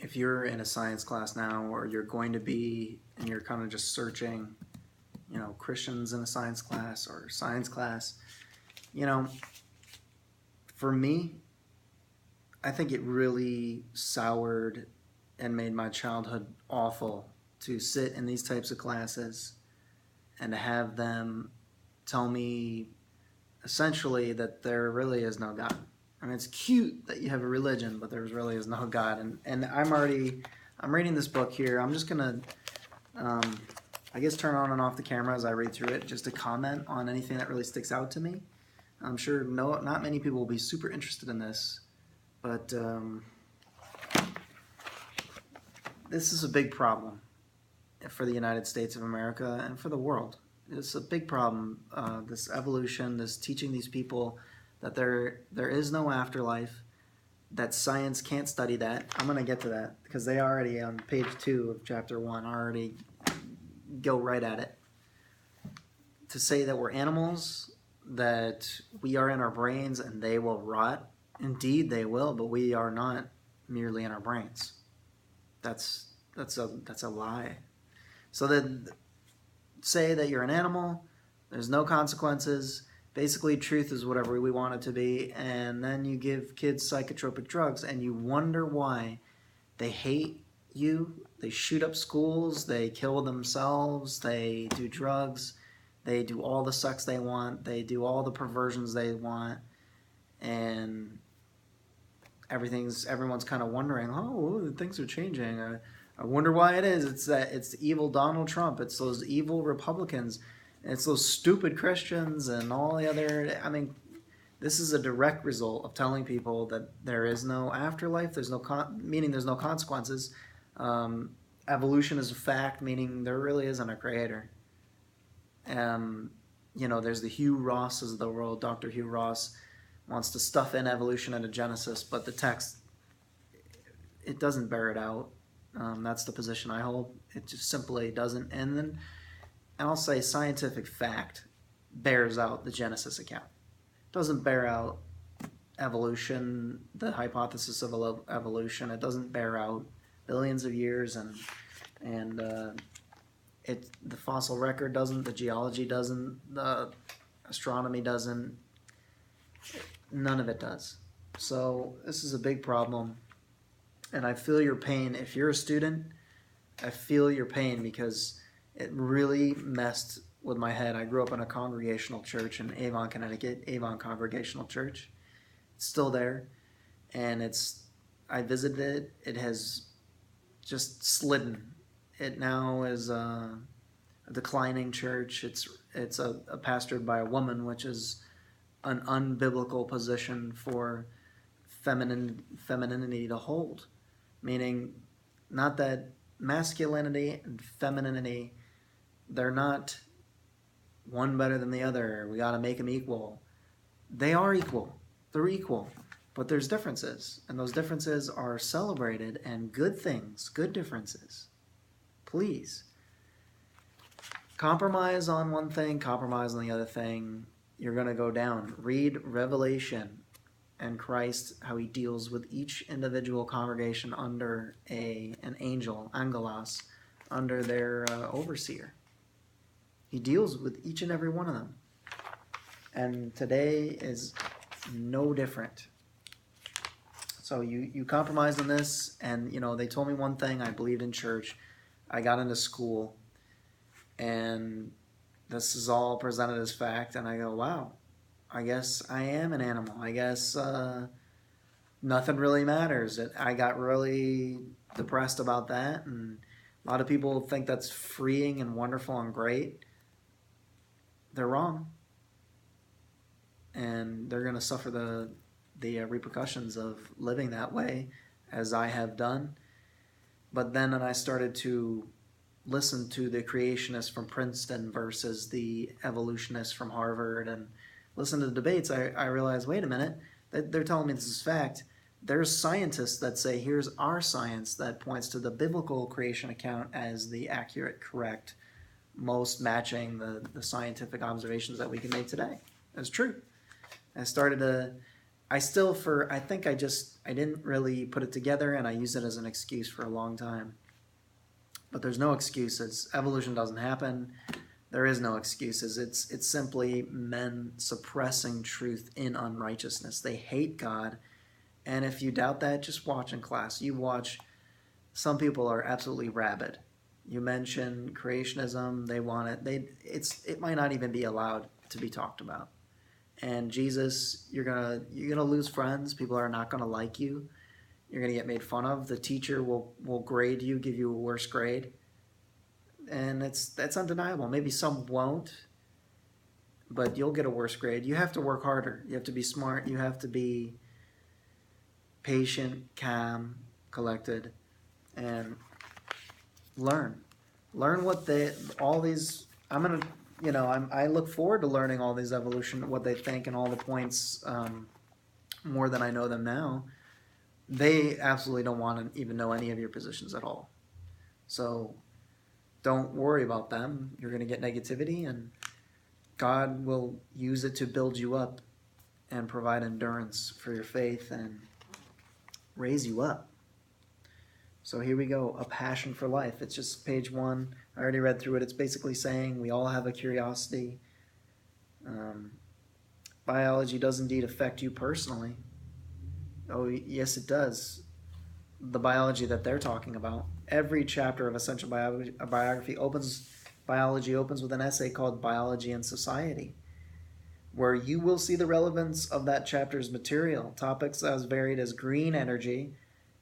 if you're in a science class now, or you're going to be, and you're kind of just searching, Christians in a science class or science class, you know, for me, I think it really soured and made my childhood awful to sit in these types of classes and to have them tell me essentially that there really is no God. I mean, it's cute that you have a religion, but there really is no God. And I'm reading this book here. I'm just gonna, I guess, turn on and off the camera as I read through it, just to comment on anything that really sticks out to me. I'm sure not many people will be super interested in this, but this is a big problem for the United States of America and for the world. It's a big problem, this evolution, this teaching these people that there is no afterlife, that science can't study that. I'm going to get to that because they already, on page 2 of chapter 1, already go right at it. To say that we're animals, that we are in our brains and they will rot. Indeed, they will, but we are not merely in our brains. That's a lie. So that say that you're an animal, there's no consequences. Basically, truth is whatever we want it to be, and then you give kids psychotropic drugs, and you wonder why they hate you. They shoot up schools, they kill themselves, they do drugs, they do all the sex they want, they do all the perversions they want, and everyone's kind of wondering, oh, things are changing. I wonder why it is. It's evil Donald Trump. It's those evil Republicans. It's those stupid Christians and all the other. I mean, this is a direct result of telling people that there is no afterlife. There's no meaning there's no consequences. Evolution is a fact, meaning there really isn't a creator. There's the Hugh Rosses of the world. Dr. Hugh Ross wants to stuff in evolution into Genesis, but the text, it doesn't bear it out. That's the position I hold. It just simply doesn't. And I'll say scientific fact bears out the Genesis account. It doesn't bear out evolution, the hypothesis of evolution. It doesn't bear out billions of years, and the fossil record doesn't, the geology doesn't, the astronomy doesn't. None of it does. So this is a big problem, and I feel your pain. If you're a student, I feel your pain because it really messed with my head. I grew up in a congregational church in Avon, Connecticut, Avon Congregational Church. It's still there, and I visited it. It has just slidden. It now is a declining church. It's pastored by a woman, which is an unbiblical position for femininity to hold, meaning not that masculinity and femininity, they're not one better than the other. We got to make them equal. They are equal. They're equal. But there's differences, and those differences are celebrated, and good things, good differences. Please. Compromise on one thing, compromise on the other thing. You're going to go down. Read Revelation and Christ, how he deals with each individual congregation under an angel, angelos, under their overseer. He deals with each and every one of them. And today is no different. So you compromise on this, and they told me one thing. I believed in church. I got into school, and this is all presented as fact, and I go, wow, I guess I am an animal. I guess nothing really matters. I got really depressed about that, and a lot of people think that's freeing and wonderful and great. They're wrong, and they're going to suffer the repercussions of living that way, as I have done. But then I started to listen to the creationists from Princeton versus the evolutionists from Harvard, and listen to the debates. I realized, wait a minute, they're telling me this is fact. There's scientists that say, here's our science that points to the biblical creation account as the accurate, correct, most matching the scientific observations that we can make today. That's true. I started to I think I didn't really put it together, and I use it as an excuse for a long time. But there's no excuses. Evolution doesn't happen. There is no excuses. It's simply men suppressing truth in unrighteousness. They hate God, and if you doubt that, just watch in class. You watch. Some people are absolutely rabid. You mention creationism, they want it. It might not even be allowed to be talked about. And Jesus, you're gonna lose friends. People are not gonna like you. You're gonna get made fun of. The teacher will grade you, give you a worse grade, and that's undeniable. Maybe some won't, but you'll get a worse grade. You have to work harder. You have to be smart. You have to be patient, calm, collected, and learn. Learn all these. I look forward to learning all these evolution, what they think, and all the points more than I know them now. They absolutely don't want to even know any of your positions at all. So don't worry about them. You're going to get negativity, and God will use it to build you up and provide endurance for your faith and raise you up. So here we go, a passion for life. It's just page 1. I already read through it. It's basically saying we all have a curiosity. Biology does indeed affect you personally. Oh, yes, it does. The biology that they're talking about. Every chapter of Essential Biography biology opens with an essay called Biology and Society, where you will see the relevance of that chapter's material. Topics as varied as green energy,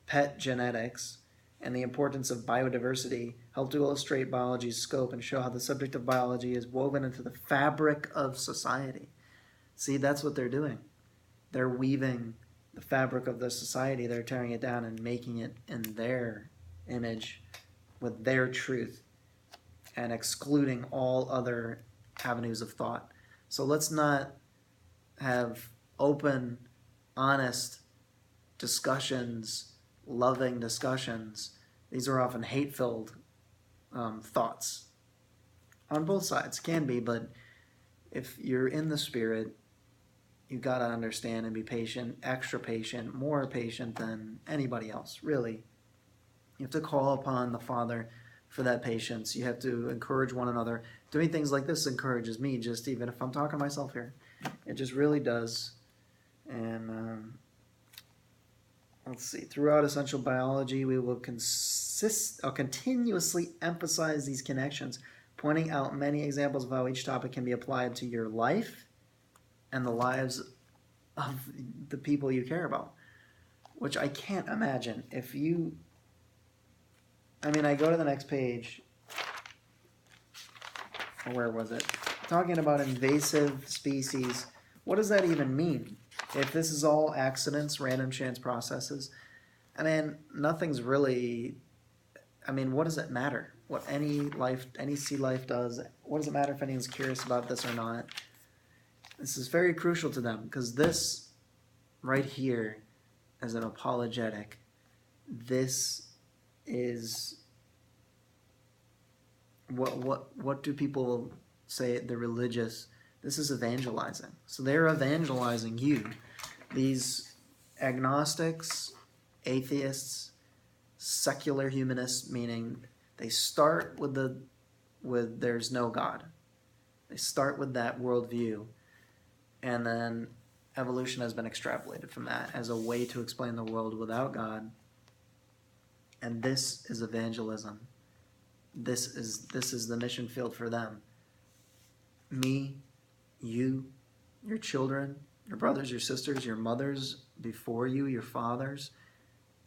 pet genetics, and the importance of biodiversity help to illustrate biology's scope and show how the subject of biology is woven into the fabric of society. See, that's what they're doing. They're weaving the fabric of the society. They're tearing it down and making it in their image with their truth and excluding all other avenues of thought. So let's not have open, honest discussions, loving discussions. These are often hate-filled thoughts on both sides. Can be, but if you're in the Spirit, you got to understand and be patient, extra patient, more patient than anybody else, really. You have to call upon the Father for that patience. You have to encourage one another. Doing things like this encourages me, just even if I'm talking to myself here. It just really does. And let's see. Throughout Essential Biology, we will continuously emphasize these connections, pointing out many examples of how each topic can be applied to your life and the lives of the people you care about, which I can't imagine. I go to the next page. Where was it? Talking about invasive species. What does that even mean? If this is all accidents, random chance processes, nothing's really, what does it matter? What any sea life does, what does it matter if anyone's curious about this or not? This is very crucial to them, because this right here is an apologetic. This is what do people say? The religious. This is evangelizing. So they're evangelizing you. These agnostics, atheists, secular humanists, meaning they start with there's no God. They start with that worldview, and then evolution has been extrapolated from that as a way to explain the world without God. And this is evangelism. This is the mission field for them. Me, you, your children, your brothers, your sisters, your mothers before you, your fathers.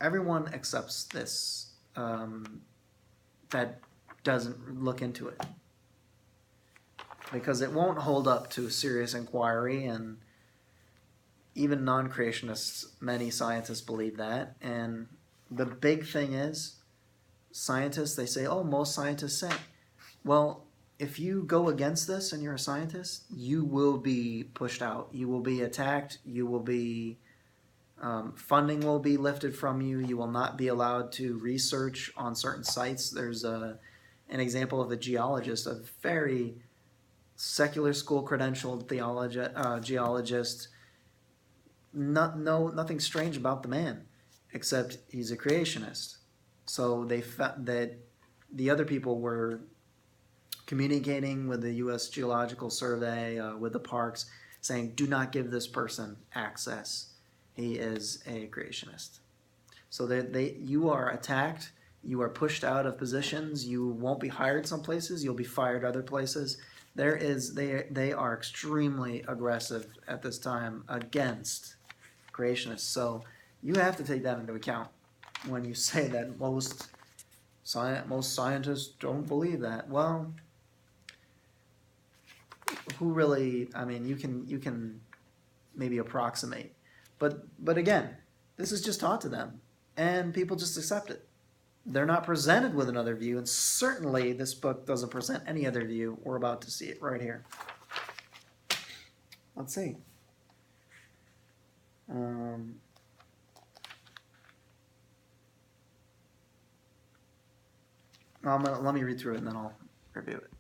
Everyone accepts this that doesn't look into it, because it won't hold up to serious inquiry, and even non-creationists, many scientists believe that. And the big thing is, scientists, they say, oh, most scientists say. Well, if you go against this and you're a scientist, you will be pushed out. You will be attacked. You will be, funding will be lifted from you. You will not be allowed to research on certain sites. There's an example of a geologist, a very secular school credentialed geologist, nothing strange about the man, except he's a creationist. So they found that the other people were communicating with the U.S. Geological Survey, with the parks, saying, "Do not give this person access. He is a creationist." So you are attacked. You are pushed out of positions. You won't be hired some places. You'll be fired other places. They are extremely aggressive at this time against creationists. So you have to take that into account when you say that most scientists don't believe that. Well, who really? I mean, you can maybe approximate, but again, this is just taught to them, and people just accept it. They're not presented with another view, and certainly this book doesn't present any other view. We're about to see it right here. Let's see. Let me read through it and then I'll review it.